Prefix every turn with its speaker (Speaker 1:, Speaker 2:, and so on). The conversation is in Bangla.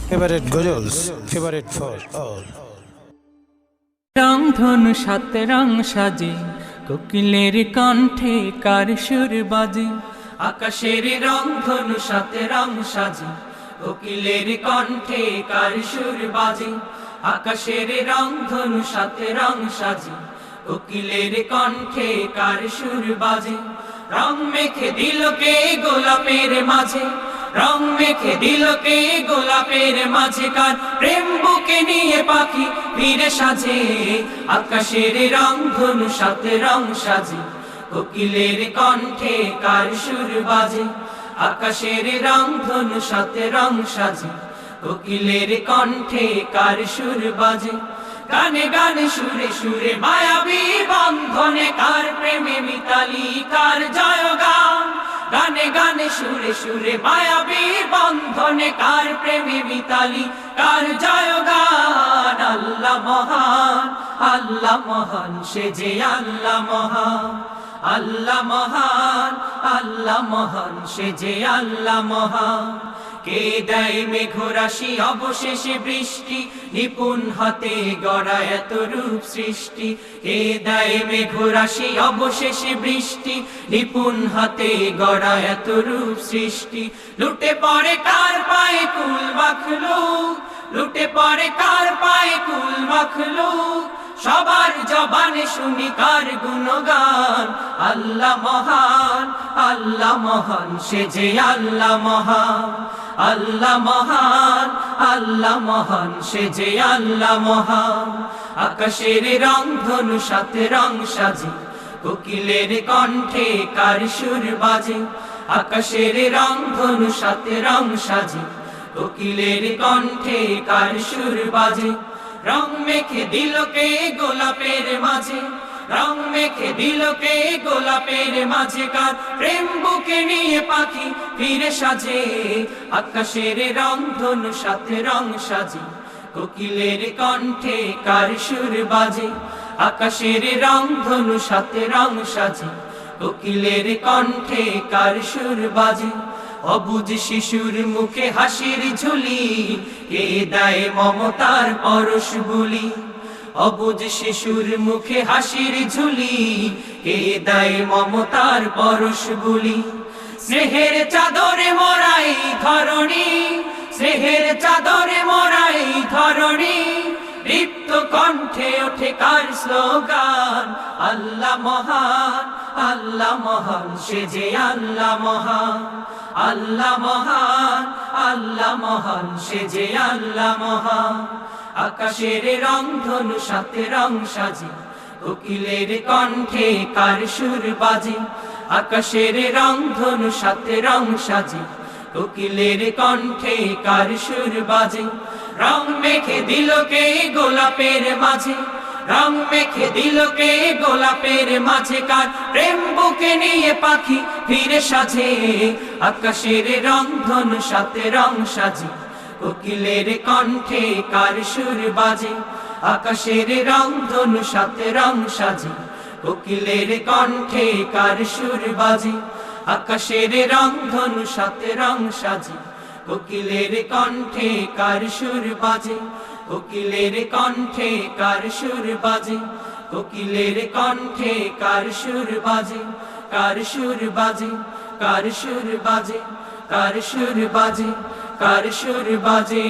Speaker 1: favorite gurus, favorite for all.
Speaker 2: রং ধনু সাত রং সাজে, কোকিলের কণ্ঠে কার সুর বাজে। আকাশের রং ধনু সাত রং সাজে, কোকিলের কণ্ঠে কার সুর বাজে। আকাশের রং ধনু সাত রং সাজে, কোকিলের কণ্ঠে কার সুর বাজে। রং মেখে দিল কে গোলাপের মাঝে, রং মেখে দিল কে গোলাপের মাঝে, কার প্রেম বুকে নিয়ে পাখি ফিরে সাজে। আকাশের রং ধনু সাত রং সাজে, কোকিলের কণ্ঠে কার সুর বাজে। আকাশের রং ধনু সাত রং সাজে, কোকিলের কণ্ঠে কার সুর বাজে। গানে গানে সুরে সুরে মায়াবী বন্ধনে, কার প্রেমে মিতালি কার জয়গান। গানে গানে সুরে সুরে মায়াবী বন্ধনে, কার প্রেমে মিতালি কার জয়গান। আল্লাহ মহান, আল্লাহ মহান, সে যে আল্লাহ মহান। আল্লাহ মহান, আল্লাহ মহান, সে যে আল্লাহ মহান। কে দেয় মেঘরাশি অবশেষে বৃষ্টি, নিপুণ হাতে গড়া এত রূপ সৃষ্টি। কে দেয় মেঘরাশি অবশেষে বৃষ্টি, নিপুণ হাতে গড়া এত রূপ সৃষ্টি। লুটে পড়ে কার পায়ে কুল মাখলুক, লুটে পড়ে কার পায়ে কুল মাখলুক। সবার জবানে শুনি কার গুণগান। আল্লাহ মহান, আল্লাহ মহান, সে যে আল্লাহ মহান। আল্লাহ মহান, আল্লাহ মহান, সে যে আল্লাহ মহান। আকাশের রং ধনু সাত রং সাজে, কোকিলের কণ্ঠে কার সুর বাজে। আকাশের রং ধনু সাত রং সাজে, কোকিলের কণ্ঠে কার সুর বাজে। রং মেখে দিল কে গোলাপের মাঝে, রং মেখে দিল কে গোলাপের মাঝে, কার প্রেম বুকে নিয়ে পাখি ফিরে সাজে। আকাশের রং ধনু সাত রং সাজে, কোকিলের কণ্ঠে কার সুর বাজে। আকাশের রং ধনু সাত রং সাজে, কোকিলের কণ্ঠে কার সুর বাজে। অবুঝ শিশুর মুখে হাসির ঝুলি, কে দেয় মমতার পরশ বুলি। অবুঝ শিশুর মুখে হাসির ঝুলি, কে দেয় মমতার পরশ বুলি। স্নেহের চাদরে মোরাই ধরণী, স্নেহের চাদরে মোরাই ধরণী। দীপ্ত কণ্ঠে ওঠে কার স্লোগান। আল্লাহ মহান, আল্লাহ মহান, সে যে আল্লাহ মহান। আল্লাহ মহান, আল্লাহ মহান, সে যে আল্লাহ মহান। আকাশের রং ধনু সাত রং সাজে, কোকিলের কণ্ঠে কার সুর বাজে। আকাশের রং ধনু সাত রং সাজে, কোকিলের কণ্ঠে কার সুর বাজে। রং মেখে দিল কে গোলাপের মাঝে, রং মেখে দিল কে গোলাপের মাঝে, কার প্রেম বুকে নিয়ে পাখি ফিরে সাজে। আকাশের রং ধনু সাত রং সাজে, কোকিলের কণ্ঠে কার সুর বাজে। আকাশের রং ধনু সাত রং সাজে, কোকিলের কণ্ঠে কার সুর বাজে। আকাশের রং ধনু সাত রং সাজে, কোকিলের কণ্ঠে কার সুর বাজে। কোকিলের কণ্ঠে কার সুর বাজে, কোকিলের কণ্ঠে কার সুর বাজে। কার সুর বাজে, কার সুর বাজে, কার সুর বাজে, কার সুর বাজে।